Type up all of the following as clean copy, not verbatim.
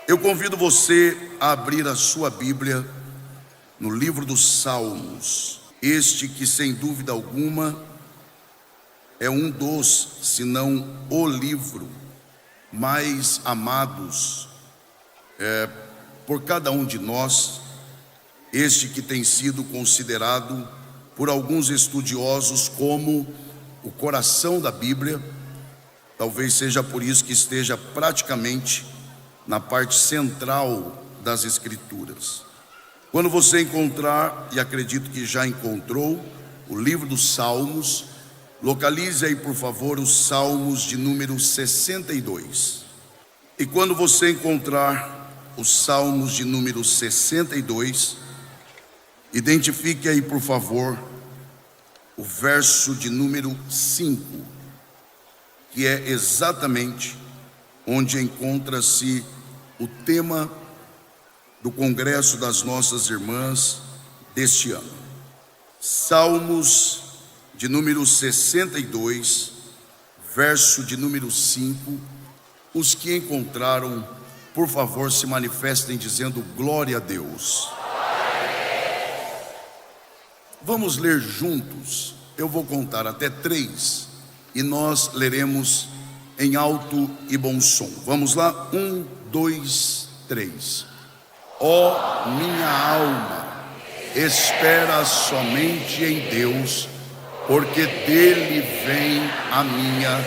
Eu convido você a abrir a sua Bíblia no livro dos Salmos, este que sem dúvida alguma é um dos, se não o livro mais amados por cada um de nós, este que tem sido considerado por alguns estudiosos como o coração da Bíblia. Talvez seja por isso que esteja praticamente na parte central das Escrituras. Quando você encontrar, e acredito que já encontrou, o livro dos Salmos, localize aí por favor os Salmos de número 62. E quando você encontrar os Salmos de número 62, identifique aí por favor o verso de número 5, que é exatamente onde encontra-se o tema do congresso das nossas irmãs deste ano. Salmos de número 62, verso de número 5. Os que encontraram, por favor, se manifestem dizendo glória a Deus. Vamos ler juntos. Eu vou contar até 3 e nós leremos em alto e bom som. Vamos lá? 1, 2, 3. Ó minha alma, espera somente em Deus, porque dele vem a minha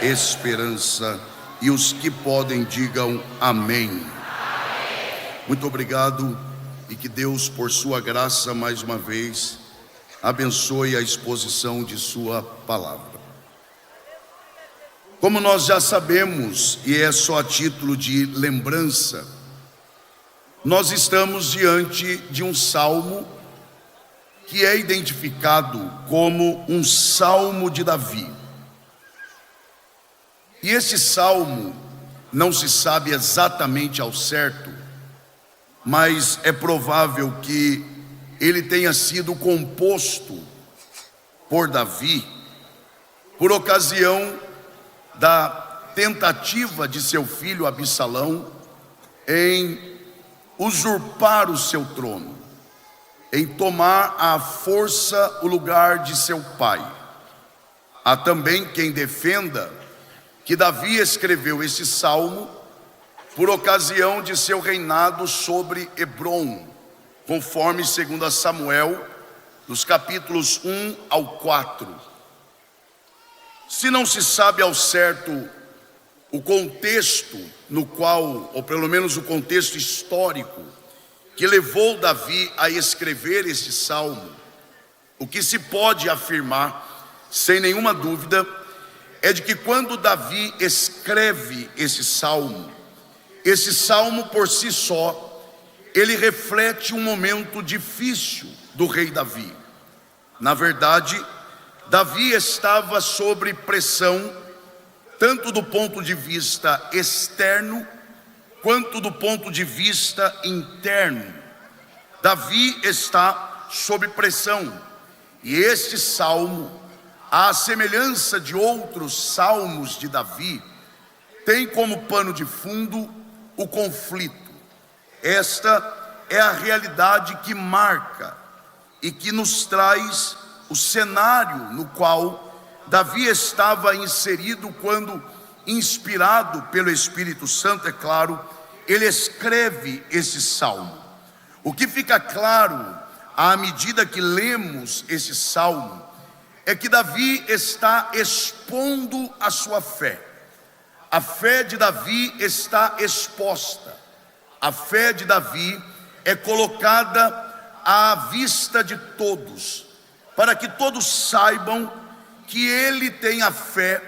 esperança. E os que podem digam amém. Muito obrigado, e que Deus, por sua graça, mais uma vez abençoe a exposição de sua palavra. Como nós já sabemos, e é só a título de lembrança, nós estamos diante de um salmo que é identificado como um salmo de Davi. E esse salmo não se sabe exatamente ao certo, mas é provável que ele tenha sido composto por Davi por ocasião da tentativa de seu filho Absalão em usurpar o seu trono, em tomar à força o lugar de seu pai. Há também quem defenda que Davi escreveu esse salmo por ocasião de seu reinado sobre Hebrom, conforme 2 Samuel, dos capítulos 1 ao 4. Se não se sabe ao certo o contexto no qual, ou pelo menos o contexto histórico, que levou Davi a escrever este salmo, o que se pode afirmar, sem nenhuma dúvida, é de que quando Davi escreve esse salmo por si só, ele reflete um momento difícil do rei Davi. Na verdade, Davi estava sob pressão, tanto do ponto de vista externo, quanto do ponto de vista interno. Davi está sob pressão, e este salmo, à semelhança de outros salmos de Davi, tem como pano de fundo o conflito. Esta é a realidade que marca e que nos traz o cenário no qual Davi estava inserido quando, inspirado pelo Espírito Santo, é claro, ele escreve esse salmo. O que fica claro à medida que lemos esse salmo é que Davi está expondo a sua fé. A fé de Davi está exposta. A fé de Davi é colocada à vista de todos, para que todos saibam que ele tem a fé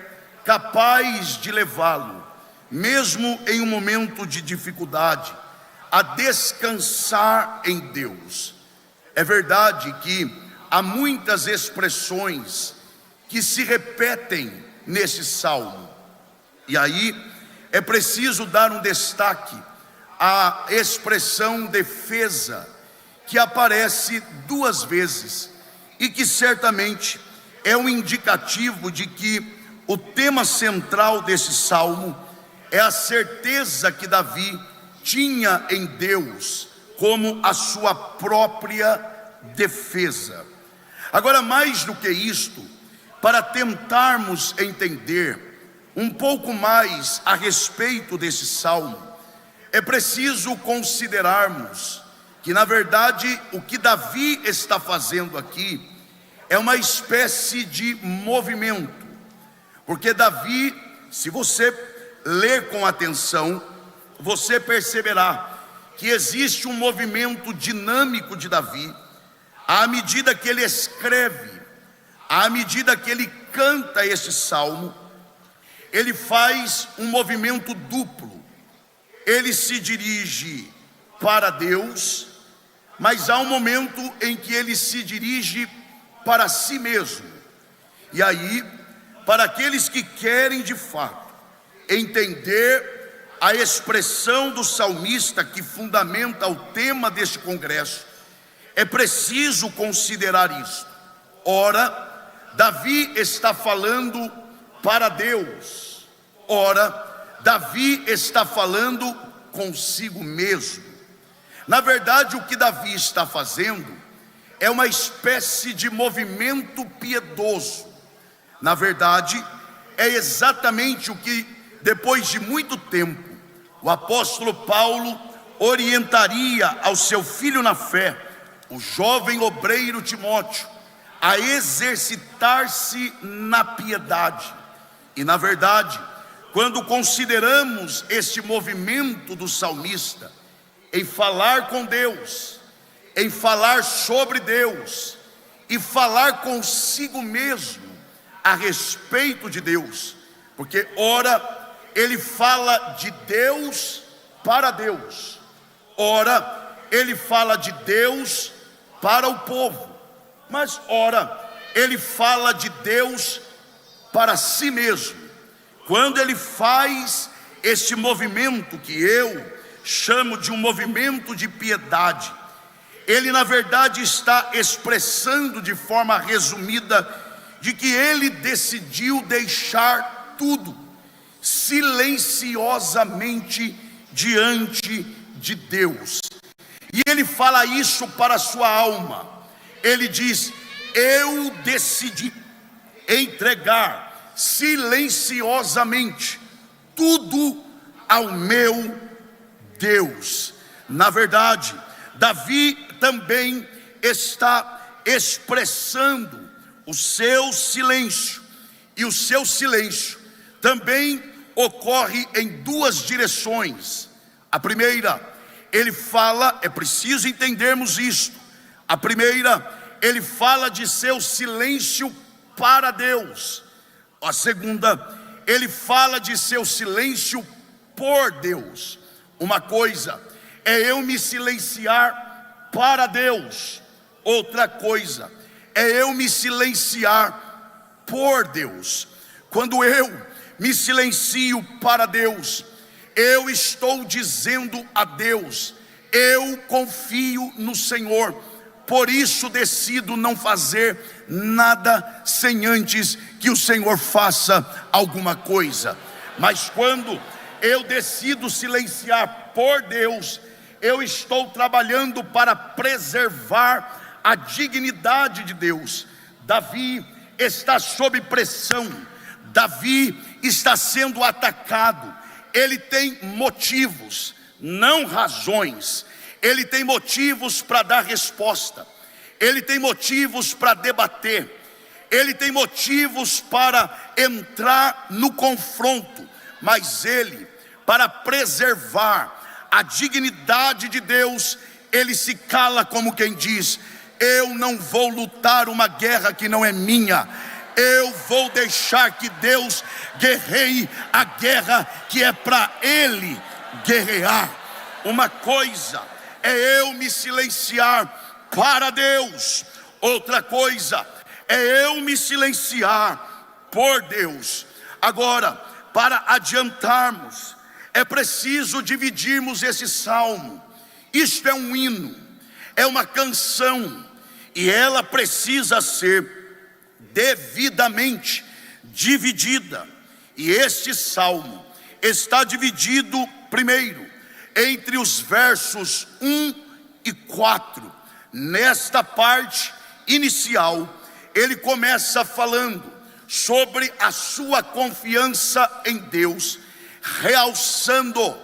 capaz de levá-lo, mesmo em um momento de dificuldade, a descansar em Deus. É verdade que há muitas expressões que se repetem nesse salmo, e aí é preciso dar um destaque à expressão defesa, que aparece 2 vezes e que certamente é um indicativo de que o tema central desse salmo é a certeza que Davi tinha em Deus como a sua própria defesa. Agora, mais do que isto, para tentarmos entender um pouco mais a respeito desse salmo, é preciso considerarmos que, na verdade, o que Davi está fazendo aqui é uma espécie de movimento, porque Davi, se você ler com atenção, você perceberá que existe um movimento dinâmico de Davi, à medida que ele escreve, à medida que ele canta este salmo, ele faz um movimento duplo. Ele se dirige para Deus, mas há um momento em que ele se dirige para si mesmo. E aí, para aqueles que querem de fato entender a expressão do salmista que fundamenta o tema deste congresso, é preciso considerar isso. Ora, Davi está falando para Deus. Ora, Davi está falando consigo mesmo. Na verdade, o que Davi está fazendo é uma espécie de movimento piedoso. Na verdade, é exatamente o que, depois de muito tempo, o apóstolo Paulo orientaria ao seu filho na fé, o jovem obreiro Timóteo, a exercitar-se na piedade. E na verdade, quando consideramos este movimento do salmista em falar com Deus, em falar sobre Deus e falar consigo mesmo a respeito de Deus, porque ora ele fala de Deus para Deus, ora ele fala de Deus para o povo, mas ora ele fala de Deus para si mesmo. Quando ele faz este movimento que eu chamo de um movimento de piedade, ele na verdade está expressando de forma resumida de que ele decidiu deixar tudo silenciosamente diante de Deus. E ele fala isso para a sua alma. Ele diz: eu decidi entregar silenciosamente tudo ao meu Deus. Na verdade, Davi também está expressando o seu silêncio, e o seu silêncio também ocorre em duas direções. A primeira, ele fala, é preciso entendermos isto. A primeira, ele fala de seu silêncio para Deus. A segunda, ele fala de seu silêncio por Deus. Uma coisa é eu me silenciar para Deus, outra coisa é eu me silenciar por Deus. Quando eu me silencio para Deus, eu estou dizendo a Deus: eu confio no Senhor, por isso decido não fazer nada sem antes que o Senhor faça alguma coisa. Mas quando eu decido silenciar por Deus, eu estou trabalhando para preservar a dignidade de Deus. Davi está sob pressão, Davi está sendo atacado, ele tem motivos, não razões, ele tem motivos para dar resposta, ele tem motivos para debater, ele tem motivos para entrar no confronto, mas ele, para preservar a dignidade de Deus, ele se cala como quem diz: eu não vou lutar uma guerra que não é minha, eu vou deixar que Deus guerreie a guerra que é para Ele guerrear. Uma coisa é eu me silenciar para Deus, outra coisa é eu me silenciar por Deus. Agora, para adiantarmos, é preciso dividirmos esse salmo. Isto é um hino, é uma canção, e ela precisa ser devidamente dividida. E este salmo está dividido, primeiro, entre os versos 1 e 4. Nesta parte inicial, ele começa falando sobre a sua confiança em Deus, realçando,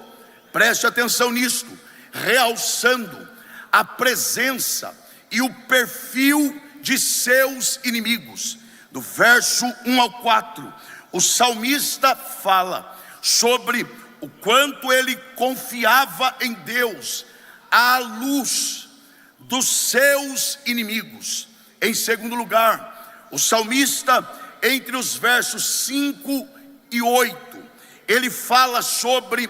preste atenção nisto, realçando a presença e o perfil de seus inimigos. Do verso 1 ao 4, o salmista fala sobre o quanto ele confiava em Deus à luz dos seus inimigos. Em segundo lugar, o salmista, entre os versos 5 e 8, ele fala sobre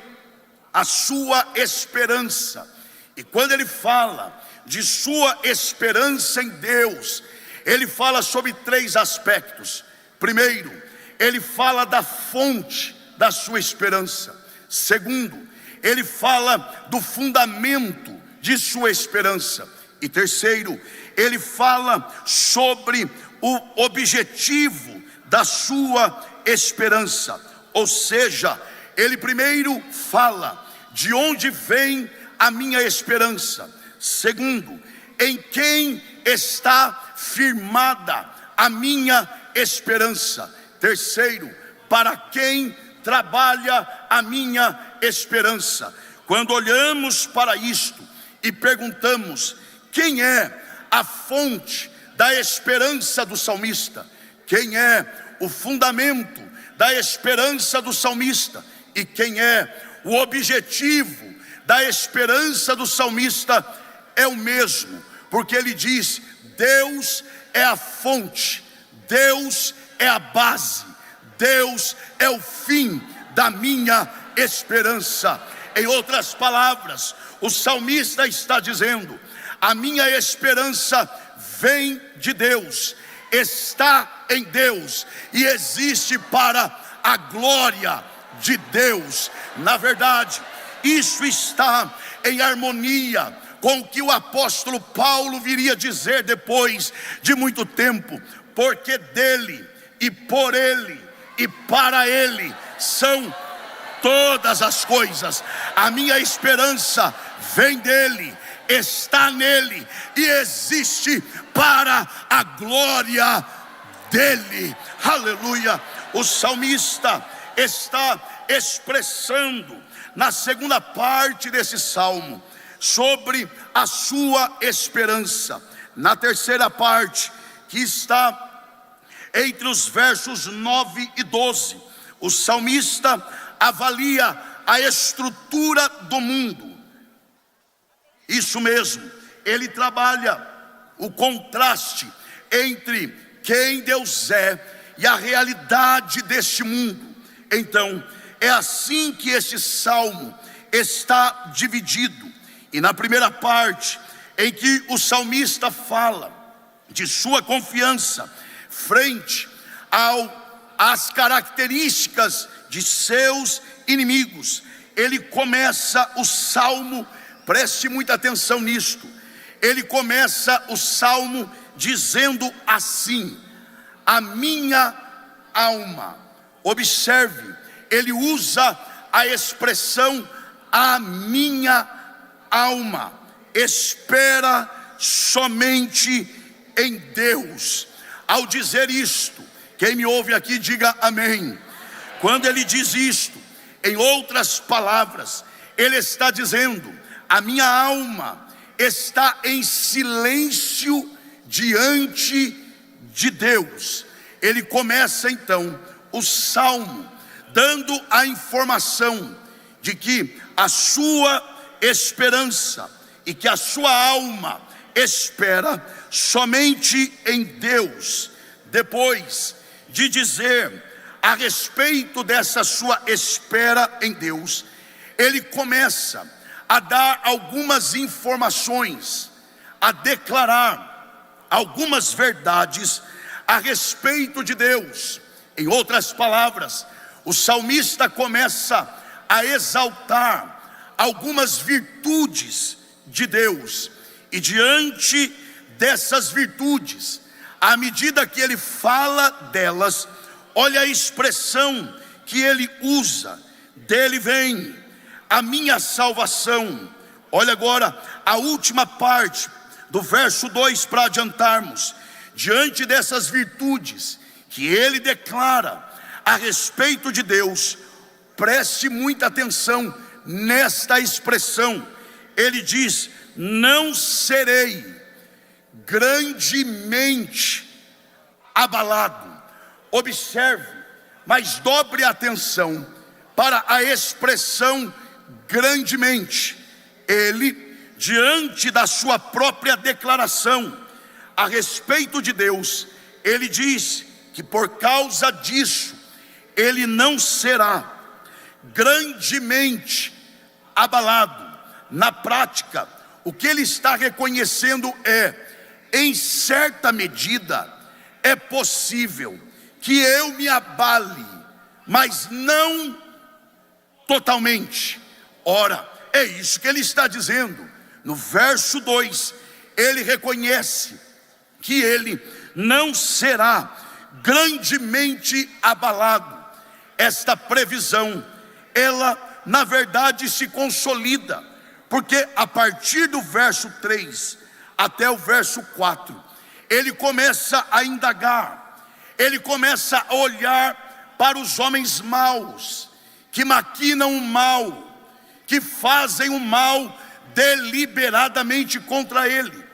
a sua esperança. E quando ele fala de sua esperança em Deus, ele fala sobre 3 aspectos. Primeiro, ele fala da fonte da sua esperança. Segundo, ele fala do fundamento de sua esperança. E terceiro, ele fala sobre o objetivo da sua esperança. Ou seja, ele primeiro fala de onde vem a minha esperança. Segundo, em quem está firmada a minha esperança. Terceiro, para quem trabalha a minha esperança. Quando olhamos para isto e perguntamos quem é a fonte da esperança do salmista, quem é o fundamento da esperança do salmista e quem é o objetivo da esperança do salmista, é o mesmo, porque ele diz: Deus é a fonte, Deus é a base, Deus é o fim da minha esperança. Em outras palavras, o salmista está dizendo: a minha esperança vem de Deus, está em Deus e existe para a glória de Deus. Na verdade, isso está em harmonia com o que o apóstolo Paulo viria dizer depois de muito tempo: porque dele e por ele e para ele são todas as coisas. A minha esperança vem dele, está nele e existe para a glória dele. Aleluia. O salmista está expressando na segunda parte desse salmo sobre a sua esperança. Na terceira parte, que está entre os versos 9 e 12, o salmista avalia a estrutura do mundo. Isso mesmo, ele trabalha o contraste entre quem Deus é e a realidade deste mundo. Então, é assim que este salmo está dividido. E na primeira parte, em que o salmista fala de sua confiança frente às características de seus inimigos, ele começa o salmo, preste muita atenção nisto, ele começa o salmo dizendo assim: a minha alma. Observe, ele usa a expressão a minha alma espera somente em Deus. Ao dizer isto, quem me ouve aqui diga amém. Quando ele diz isto, em outras palavras, ele está dizendo: a minha alma está em silêncio diante de Deus. Ele começa então o salmo dando a informação de que a sua esperança e que a sua alma espera somente em Deus. Depois de dizer a respeito dessa sua espera em Deus, ele começa a dar algumas informações, a declarar algumas verdades a respeito de Deus. Em outras palavras, o salmista começa a exaltar algumas virtudes de Deus, e diante dessas virtudes, à medida que ele fala delas, olha a expressão que ele usa: dele vem a minha salvação. Olha agora a última parte do verso 2 para adiantarmos. Diante dessas virtudes que ele declara a respeito de Deus, preste muita atenção nesta expressão. Ele diz: não serei grandemente abalado. Observe, mas dobre a atenção para a expressão grandemente. Ele, diante da sua própria declaração a respeito de Deus, ele diz que por causa disso ele não será grandemente abalado. Na prática, o que ele está reconhecendo é: em certa medida é possível que eu me abale, mas não totalmente. Ora, é isso que ele está dizendo. No verso 2, ele reconhece que ele não será grandemente abalado. Esta previsão, ela na verdade se consolida, porque a partir do verso 3 até o verso 4, ele começa a indagar, ele começa a olhar para os homens maus, que maquinam o mal, que fazem o mal deliberadamente contra ele.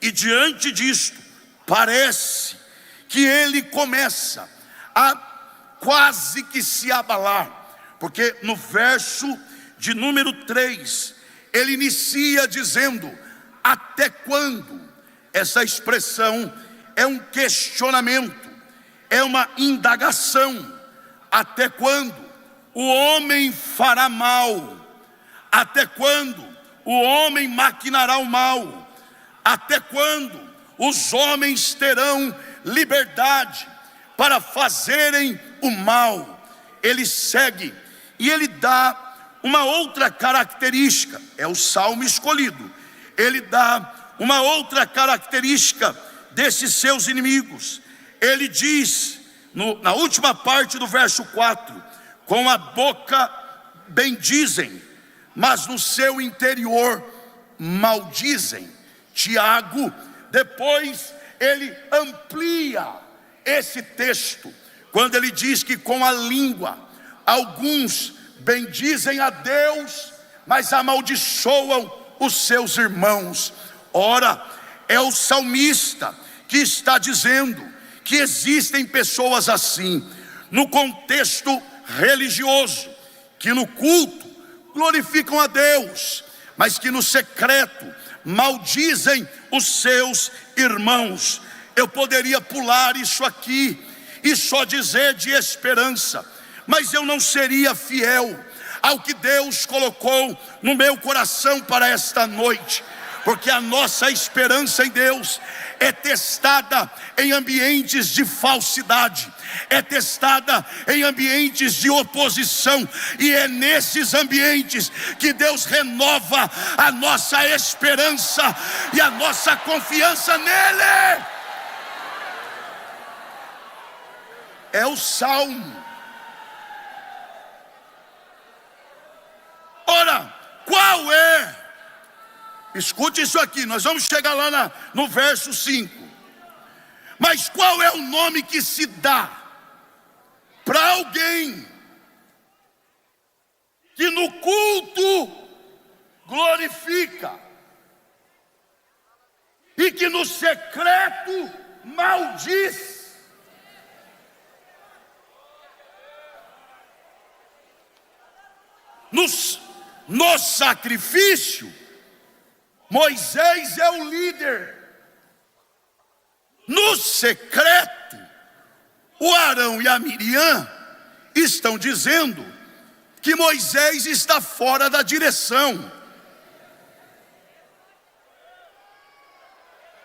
E diante disto, parece que ele começa a quase que se abalar, porque no verso de número 3, ele inicia dizendo: até quando? Essa expressão é um questionamento, é uma indagação. Até quando o homem fará mal? Até quando o homem maquinará o mal? Até quando os homens terão liberdade para fazerem o mal? Ele segue e ele dá uma outra característica, é o salmo escolhido. Ele dá uma outra característica desses seus inimigos. Ele diz, na última parte do verso 4: com a boca bendizem, mas no seu interior maldizem. Tiago, depois ele amplia esse texto, quando ele diz que com a língua alguns bendizem a Deus, mas amaldiçoam os seus irmãos. Ora, é o salmista que está dizendo que existem pessoas assim, no contexto religioso, que no culto glorificam a Deus, mas que no secreto maldizem os seus irmãos. Eu poderia pular isso aqui e só dizer de esperança, mas eu não seria fiel ao que Deus colocou no meu coração para esta noite, porque a nossa esperança em Deus é testada em ambientes de falsidade, é testada em ambientes de oposição, e é nesses ambientes que Deus renova a nossa esperança e a nossa confiança nele. É o salmo. Ora, qual é? Escute isso aqui, nós vamos chegar lá no verso 5. Mas qual é o nome que se dá para alguém que no culto glorifica e que no secreto maldiz? No sacrifício, Moisés é o líder. No secreto, o Arão e a Miriam estão dizendo que Moisés está fora da direção.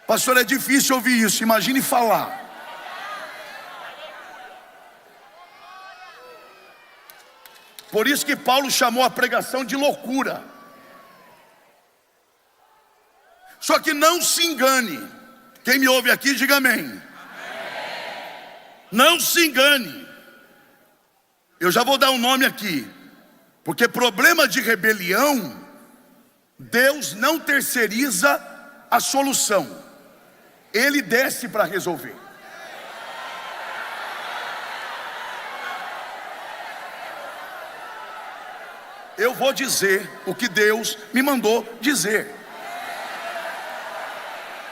Pastor, é difícil ouvir isso, imagine falar. Por isso que Paulo chamou a pregação de loucura. Só que não se engane. Quem me ouve aqui, diga amém. Amém. Não se engane. Eu já vou dar um nome aqui. Porque problema de rebelião, Deus não terceiriza a solução, Ele desce para resolver. Eu vou dizer o que Deus me mandou dizer.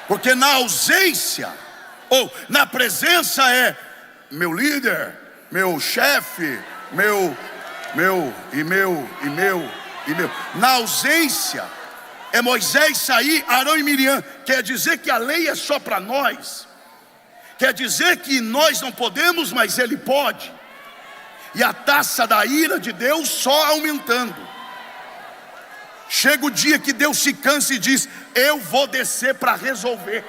Porque na ausência, ou na presença é meu líder, meu chefe, meu. Na ausência é Moisés sair, Arão e Miriam. Quer dizer que a lei é só para nós. Quer dizer que nós não podemos, mas Ele pode. E a taça da ira de Deus só aumentando. Chega o dia que Deus se cansa e diz: eu vou descer para resolver.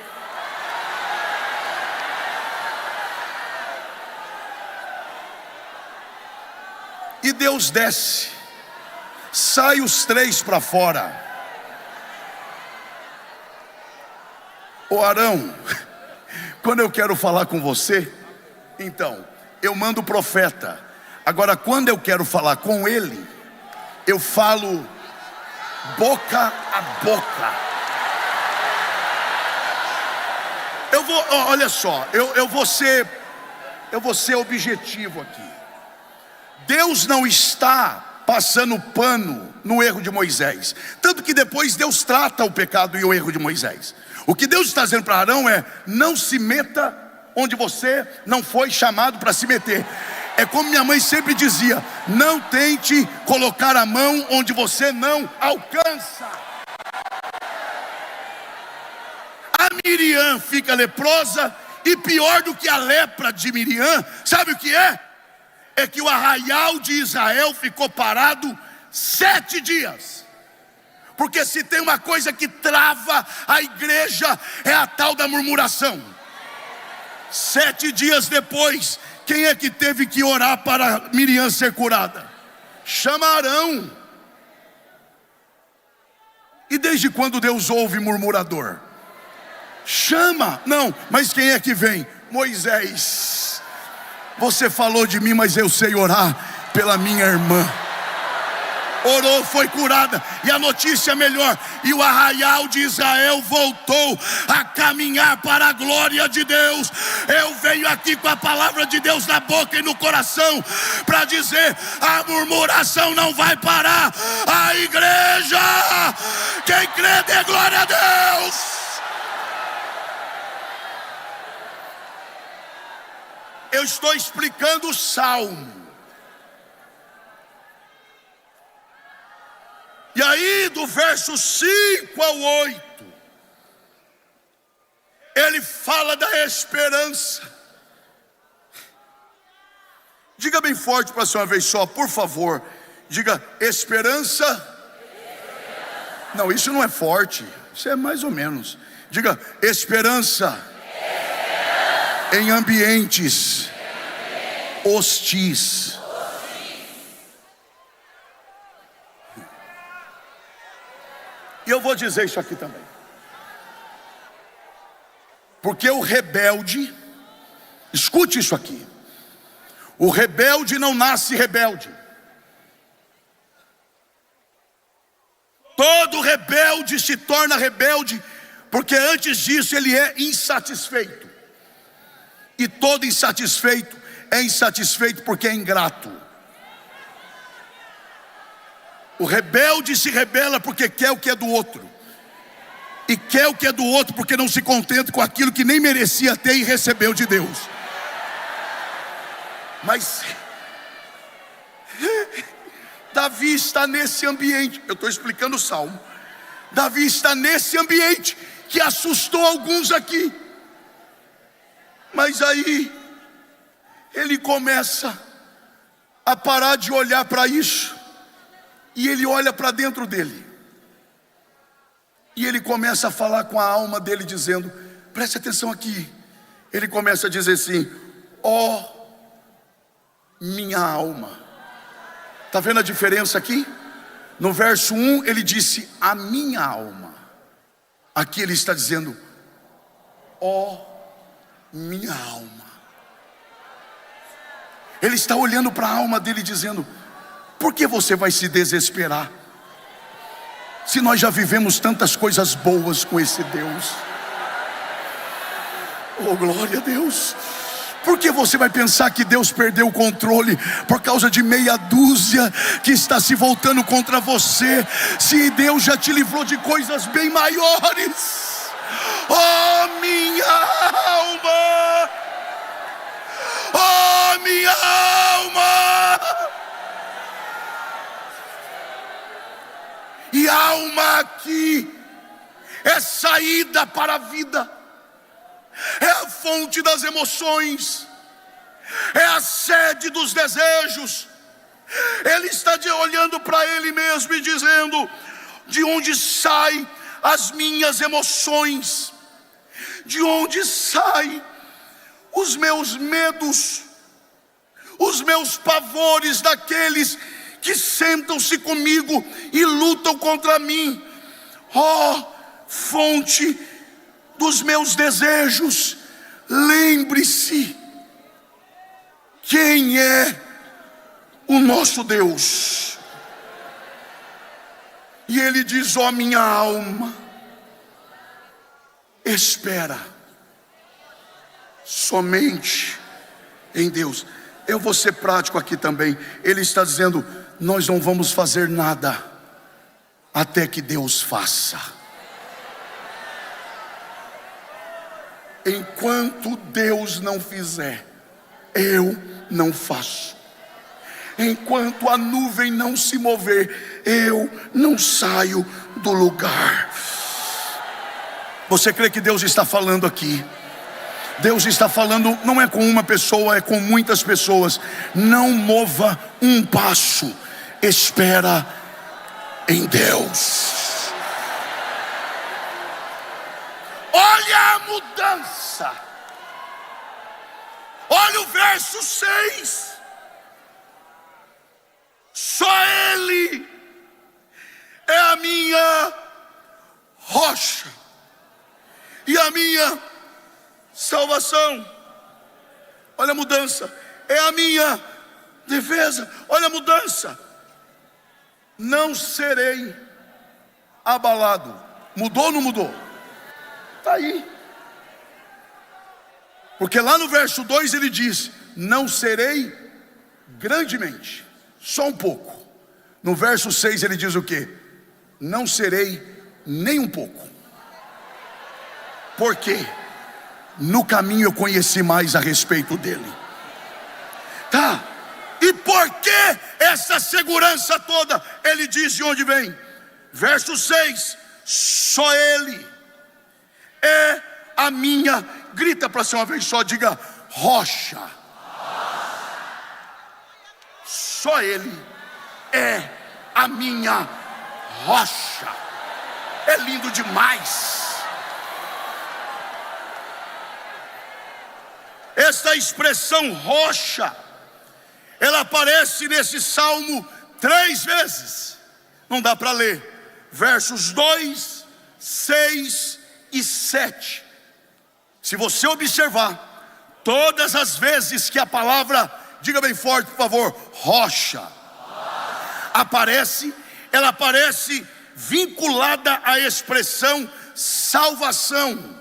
E Deus desce, sai os três para fora. Ô Arão, quando eu quero falar com você, então, eu mando o profeta. Agora, quando eu quero falar com ele, eu falo boca a boca. Olha só, eu vou ser objetivo aqui. Deus não está passando pano no erro de Moisés. Tanto que depois Deus trata o pecado e o erro de Moisés. O que Deus está dizendo para Arão é: não se meta onde você não foi chamado para se meter. É como minha mãe sempre dizia: não tente colocar a mão onde você não alcança. A Miriam fica leprosa, e pior do que a lepra de Miriam, sabe o que é? É que o arraial de Israel ficou parado 7 dias. Porque se tem uma coisa que trava a igreja, é a tal da murmuração. 7 dias depois, quem é que teve que orar para Miriam ser curada? Chama Arão. E desde quando Deus ouve murmurador? Chama. Não, mas quem é que vem? Moisés. Você falou de mim, mas eu sei orar pela minha irmã. Orou, foi curada. E a notícia é melhor: e o arraial de Israel voltou a caminhar para a glória de Deus. Eu venho aqui com a palavra de Deus na boca e no coração para dizer: a murmuração não vai parar. A igreja, quem crê, dê glória a Deus. Eu estou explicando o Salmo. E aí, do verso 5 ao 8, ele fala da esperança. Diga bem forte para você uma vez só, por favor. Diga: esperança. Não, isso não é forte, isso é mais ou menos. Diga: esperança. Em ambientes hostis. E eu vou dizer isso aqui também. Porque o rebelde, escute isso aqui: o rebelde não nasce rebelde. Todo rebelde se torna rebelde porque antes disso ele é insatisfeito. E todo insatisfeito é insatisfeito porque é ingrato. O rebelde se rebela porque quer o que é do outro. E quer o que é do outro porque não se contenta com aquilo que nem merecia ter e recebeu de Deus. Mas Davi está nesse ambiente. Eu estou explicando o Salmo. Davi está nesse ambiente que assustou alguns aqui. Mas aí ele começa a parar de olhar para isso, e ele olha para dentro dele, e ele começa a falar com a alma dele, dizendo: preste atenção aqui. Ele começa a dizer assim: ó minha alma. Está vendo a diferença aqui? No verso 1 ele disse: a minha alma. Aqui ele está dizendo: ó minha alma. Ele está olhando para a alma dele dizendo: Por que você vai se desesperar? Se nós já vivemos tantas coisas boas com esse Deus. Oh, glória a Deus. Por que você vai pensar que Deus perdeu o controle por causa de meia dúzia que está se voltando contra você, se Deus já te livrou de coisas bem maiores? Oh, minha alma! Oh, minha alma! E alma aqui é saída para a vida, é a fonte das emoções, é a sede dos desejos. Ele está olhando para ele mesmo e dizendo: de onde saem as minhas emoções? De onde saem os meus medos, os meus pavores daqueles que sentam-se comigo e lutam contra mim? Ó, fonte dos meus desejos, lembre-se quem é o nosso Deus. E ele diz: ó minha alma, espera somente em Deus. Eu vou ser prático aqui também. Ele está dizendo: nós não vamos fazer nada até que Deus faça. Enquanto Deus não fizer, eu não faço. Enquanto a nuvem não se mover, eu não saio do lugar. Você crê que Deus está falando aqui? Deus está falando, não é com uma pessoa, é com muitas pessoas. Não mova um passo, espera em Deus. Olha a mudança. Olha o verso 6. Só Ele é a minha rocha e a minha salvação. Olha a mudança. É a minha defesa. Olha a mudança. Não serei abalado. Mudou ou não mudou? Está aí. Porque lá no verso 2 ele diz: não serei grandemente, só um pouco. No verso 6 ele diz o quê? Não serei nem um pouco. Por quê? No caminho eu conheci mais a respeito dele. Tá? E por que essa segurança toda? Ele diz de onde vem. Verso 6: só Ele é a minha, grita para ser uma vez só, diga: rocha. Só Ele é a minha rocha. É lindo demais. Esta expressão rocha, ela aparece nesse salmo 3 vezes. Não dá para ler. Versos 2, 6 e 7. Se você observar, todas as vezes que a palavra, diga bem forte por favor, rocha, aparece, ela aparece vinculada à expressão salvação.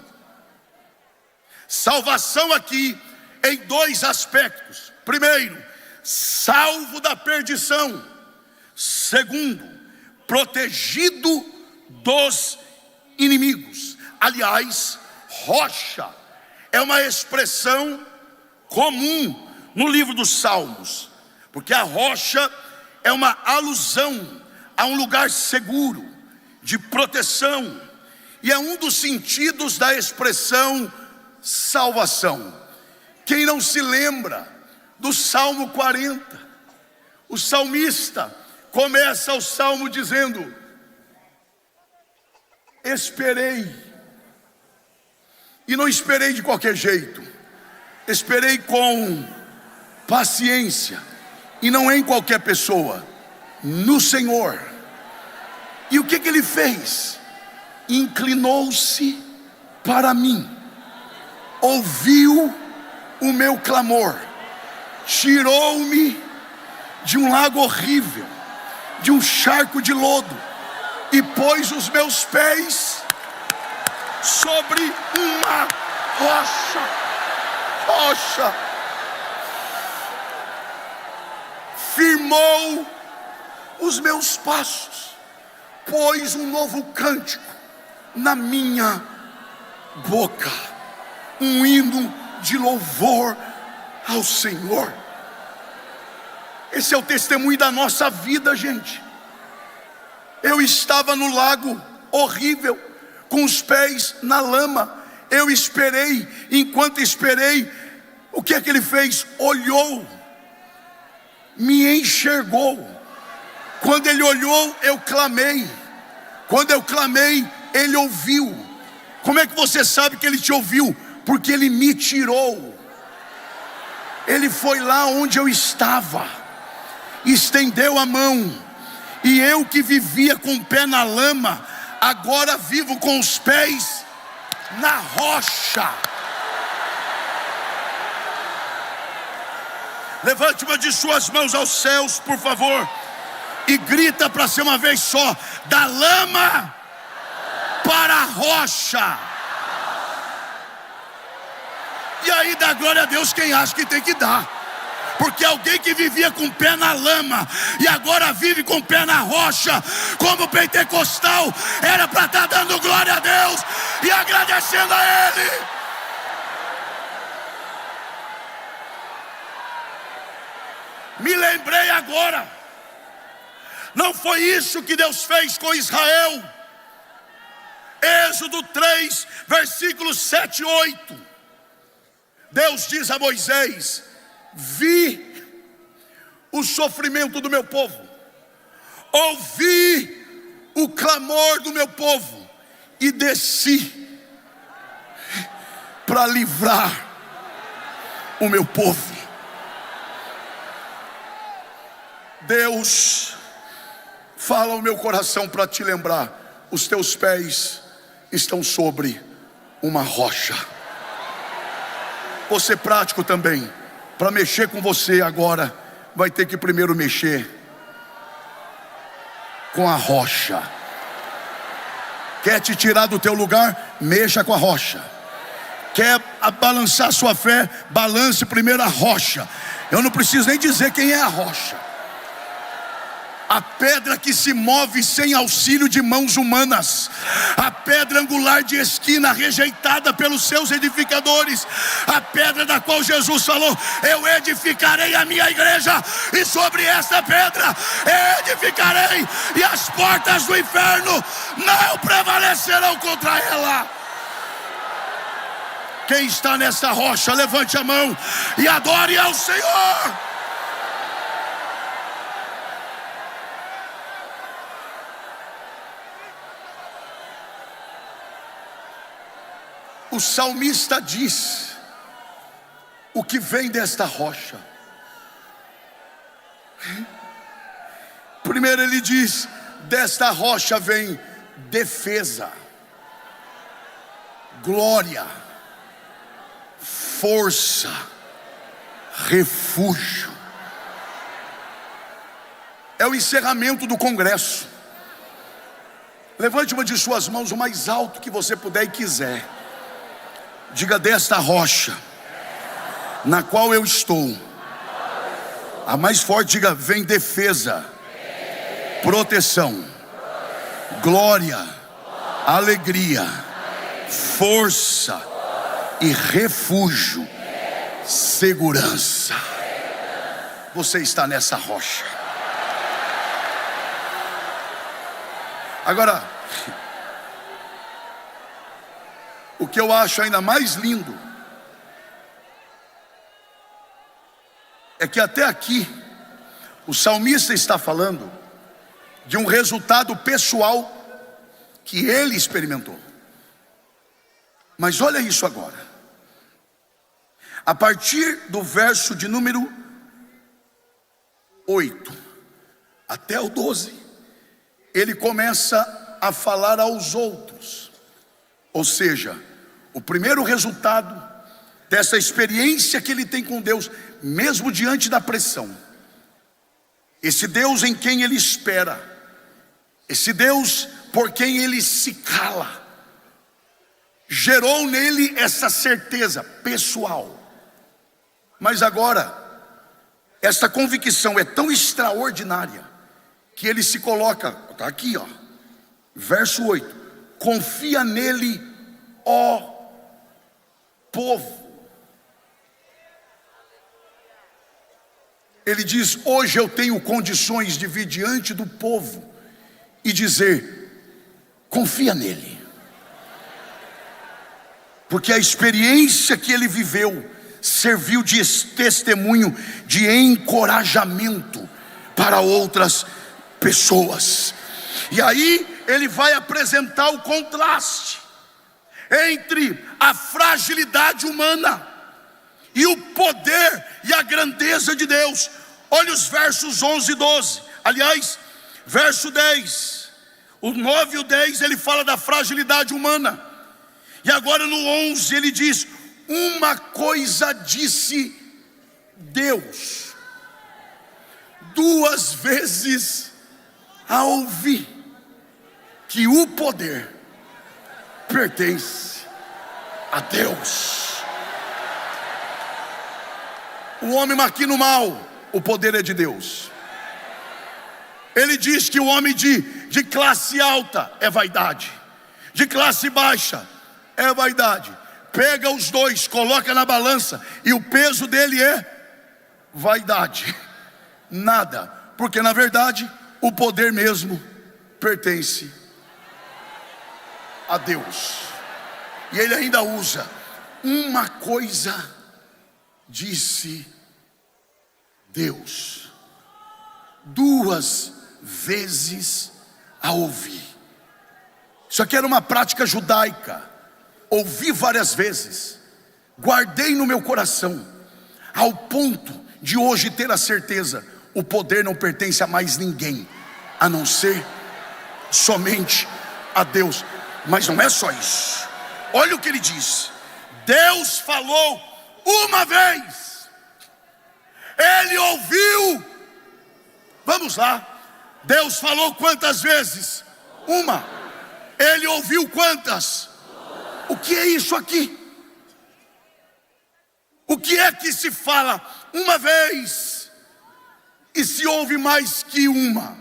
Salvação aqui em 2 aspectos. Primeiro, salvo da perdição. Segundo, protegido dos inimigos. Aliás, rocha é uma expressão comum no livro dos Salmos, porque a rocha é uma alusão a um lugar seguro, de proteção, e é um dos sentidos da expressão salvação. Quem não se lembra do Salmo 40? O salmista começa o salmo dizendo: esperei, e não esperei de qualquer jeito, esperei com paciência, e não em qualquer pessoa, no Senhor. E o que ele fez? Inclinou-se para mim, ouviu o meu clamor, tirou-me de um lago horrível, de um charco de lodo, e pôs os meus pés sobre uma rocha, firmou os meus passos, pôs um novo cântico na minha boca, um hino de louvor ao Senhor. Esse é o testemunho da nossa vida, gente. Eu estava no lago horrível, com os pés na lama. Eu esperei, enquanto esperei, o que é que ele fez? Olhou, me enxergou. Quando ele olhou, eu clamei. Quando eu clamei, ele ouviu. Como é que você sabe que ele te ouviu? Porque ele me tirou. Ele foi lá onde eu estava, estendeu a mão, e eu que vivia com o pé na lama, agora vivo com os pés na rocha. Levante uma de suas mãos aos céus, por favor, e grita para ser uma vez só: da lama para a rocha. E aí dá glória a Deus quem acha que tem que dar. Porque alguém que vivia com o pé na lama e agora vive com o pé na rocha, como pentecostal, era para estar dando glória a Deus e agradecendo a Ele. Me lembrei agora, não foi isso que Deus fez com Israel? Êxodo 3, versículos 7 e 8. Deus diz a Moisés: vi o sofrimento do meu povo, ouvi o clamor do meu povo e desci para livrar o meu povo. Deus fala ao meu coração para te lembrar: os teus pés estão sobre uma rocha. Vou ser prático também. Para mexer com você agora, vai ter que primeiro mexer com a rocha. Quer te tirar do teu lugar? Mexa com a rocha. Quer balançar sua fé? Balance primeiro a rocha. Eu não preciso nem dizer quem é a rocha. A pedra que se move sem auxílio de mãos humanas, a pedra angular de esquina rejeitada pelos seus edificadores, a pedra da qual Jesus falou: eu edificarei a minha igreja, e sobre essa pedra edificarei, e as portas do inferno não prevalecerão contra ela. Quem está nessa rocha, levante a mão e adore ao Senhor. O salmista diz o que vem desta rocha. Primeiro ele diz: desta rocha vem defesa, glória, força, refúgio. É o encerramento do congresso. Levante uma de suas mãos o mais alto que você puder e quiser. Diga: desta rocha na qual eu estou. A mais forte, diga: vem defesa, proteção, glória, alegria, força e refúgio, segurança. Você está nessa rocha. Agora, o que eu acho ainda mais lindo é que até aqui o salmista está falando de um resultado pessoal que ele experimentou. Mas olha isso agora. A partir do verso de número 8 até o 12, ele começa a falar aos outros. Ou seja, o primeiro resultado dessa experiência que ele tem com Deus, mesmo diante da pressão, esse Deus em quem ele espera, esse Deus por quem ele se cala, gerou nele essa certeza pessoal. Mas agora, essa convicção é tão extraordinária que ele se coloca, está aqui, ó, verso 8: confia nele, ó povo. Ele diz: hoje eu tenho condições de vir diante do povo e dizer: confia nele, porque a experiência que ele viveu serviu de testemunho, de encorajamento para outras pessoas. E aí ele vai apresentar o contraste entre a fragilidade humana e o poder e a grandeza de Deus. Olha os versos 11 e 12. Aliás, verso 10, o 9 e o 10 ele fala da fragilidade humana. E agora no 11 ele diz: uma coisa disse Deus, duas vezes a ouvir, que o poder pertence a Deus. O homem maquina o mal, o poder é de Deus. Ele diz que o homem de classe alta é vaidade, de classe baixa é vaidade. Pega os dois, coloca na balança e o peso dele é vaidade. Nada, porque na verdade o poder mesmo pertence a Deus. E ele ainda usa: uma coisa disse Deus, duas vezes a ouvir. Isso aqui era uma prática judaica. Ouvi várias vezes, guardei no meu coração, ao ponto de hoje ter a certeza: o poder não pertence a mais ninguém, a não ser somente a Deus. Mas não é só isso. Olha o que ele diz: Deus falou uma vez, ele ouviu. Vamos lá, Deus falou quantas vezes? Uma. Ele ouviu quantas? O que é isso aqui? O que é que se fala uma vez e se ouve mais que uma?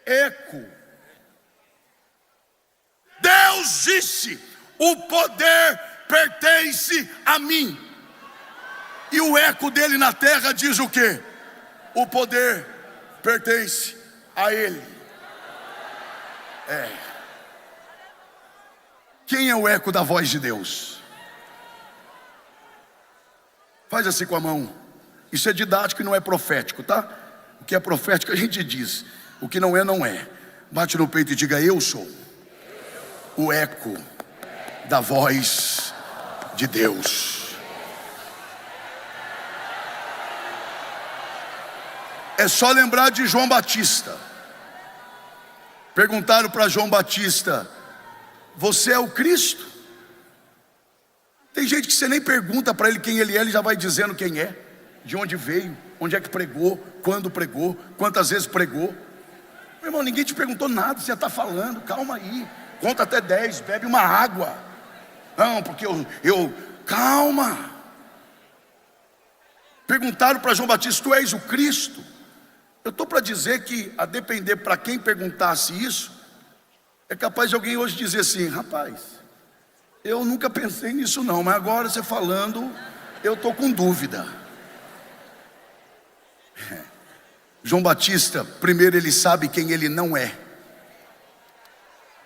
Eco. Deus disse: o poder pertence a mim. E o eco dele na terra diz o quê? O poder pertence a ele. Quem é o eco da voz de Deus? Faz assim com a mão. Isso é didático e não é profético, tá? O que é profético a gente diz, o que não é, não é. Bate no peito e diga: eu sou o eco da voz de Deus. É só lembrar de João Batista. Perguntaram para João Batista: você é o Cristo? Tem gente que você nem pergunta para ele quem ele já vai dizendo quem é, de onde veio, onde é que pregou, quando pregou, quantas vezes pregou. Meu irmão, ninguém te perguntou nada, você já está falando. Calma aí, conta até 10, bebe uma água. Não, porque calma. Perguntaram para João Batista: tu és o Cristo? Eu estou para dizer que, a depender para quem perguntasse isso, é capaz de alguém hoje dizer assim: rapaz, eu nunca pensei nisso não, mas agora você falando, eu estou com dúvida. João Batista, primeiro ele sabe quem ele não é,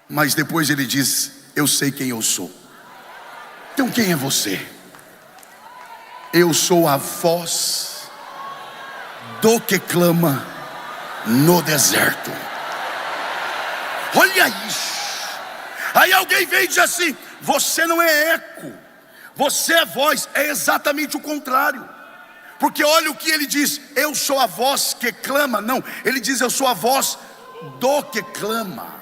mas depois ele diz: eu sei quem eu sou. Então quem é você? Eu sou a voz do que clama no deserto. Olha isso. Aí alguém vem e diz assim: você não é eco, você é voz. É exatamente o contrário. Porque olha o que ele diz: eu sou a voz que clama. Não, ele diz: eu sou a voz do que clama.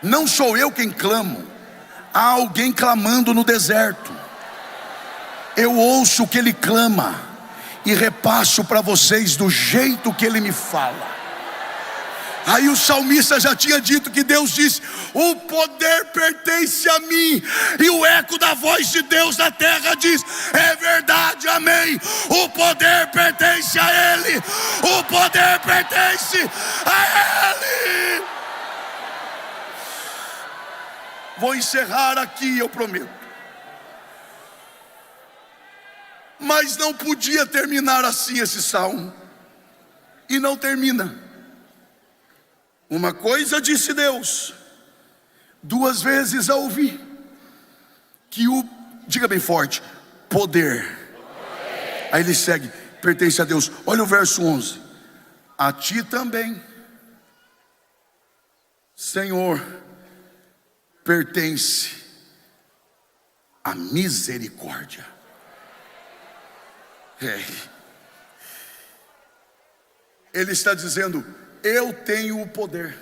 Não sou eu quem clamo, há alguém clamando no deserto. Eu ouço o que ele clama, e repasso para vocês do jeito que Ele me fala. Aí o salmista já tinha dito que Deus disse: o poder pertence a mim. E o eco da voz de Deus na terra diz: é verdade, amém. O poder pertence a Ele. O poder pertence a Ele. Vou encerrar aqui, eu prometo. Mas não podia terminar assim esse salmo. E não termina. Uma coisa disse Deus, duas vezes a ouvir, que diga bem forte, poder. Aí ele segue, pertence a Deus. Olha o verso 11. A ti também, Senhor, pertence a misericórdia. Ele está dizendo: eu tenho o poder.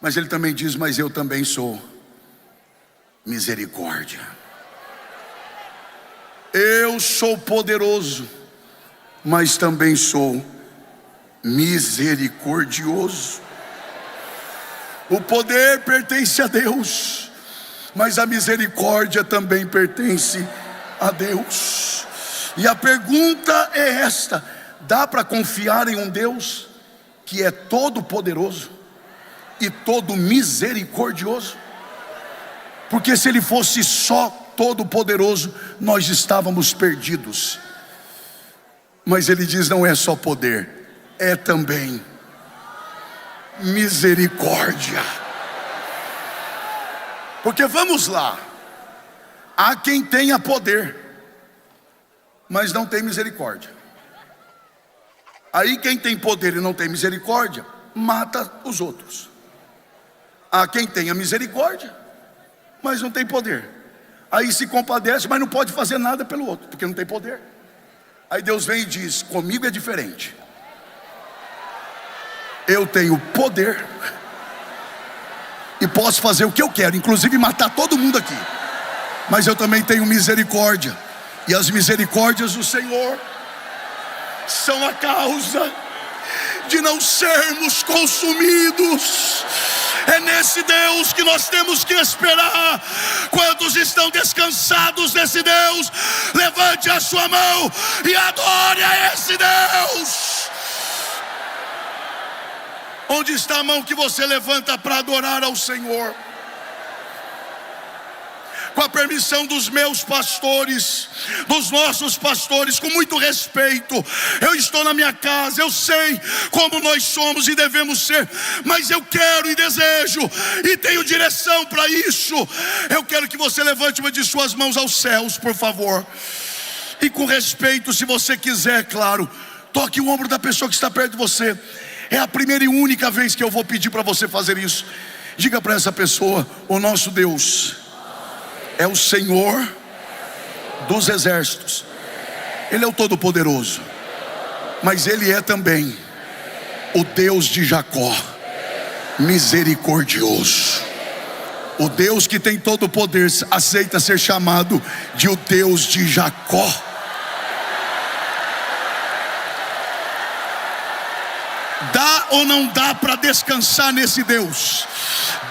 Mas ele também diz: mas eu também sou misericórdia. Eu sou poderoso, mas também sou misericordioso. O poder pertence a Deus, mas a misericórdia também pertence a Deus. E a pergunta é esta: dá para confiar em um Deus que é todo poderoso e todo misericordioso? Porque se Ele fosse só todo poderoso, nós estávamos perdidos. Mas Ele diz: não é só poder, é também misericórdia. Porque vamos lá, há quem tenha poder, mas não tem misericórdia. Aí quem tem poder e não tem misericórdia, mata os outros. Há quem tenha misericórdia, mas não tem poder. Aí se compadece, mas não pode fazer nada pelo outro, porque não tem poder. Aí Deus vem e diz: comigo é diferente. Eu tenho poder e posso fazer o que eu quero, inclusive matar todo mundo aqui. Mas eu também tenho misericórdia. E as misericórdias do Senhor são a causa de não sermos consumidos. É nesse Deus que nós temos que esperar. Quantos estão descansados nesse Deus? Levante a sua mão e adore a esse Deus. Onde está a mão que você levanta para adorar ao Senhor? Com a permissão dos meus pastores, dos nossos pastores, com muito respeito, eu estou na minha casa, eu sei como nós somos e devemos ser, mas eu quero e desejo e tenho direção para isso. Eu quero que você levante uma de suas mãos aos céus, por favor, e com respeito, se você quiser, claro, toque o ombro da pessoa que está perto de você. É a primeira e única vez que eu vou pedir para você fazer isso. Diga para essa pessoa: o nosso Deus é o Senhor dos exércitos. Ele é o Todo-Poderoso, mas Ele é também o Deus de Jacó, misericordioso. O Deus que tem todo o poder aceita ser chamado de o Deus de Jacó. Dá ou não dá para descansar nesse Deus?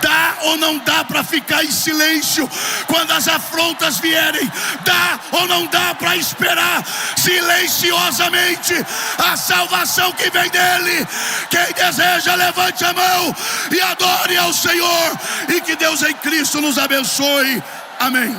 Dá ou não dá para ficar em silêncio quando as afrontas vierem? Dá ou não dá para esperar silenciosamente a salvação que vem dele? Quem deseja, levante a mão e adore ao Senhor, e que Deus em Cristo nos abençoe. Amém.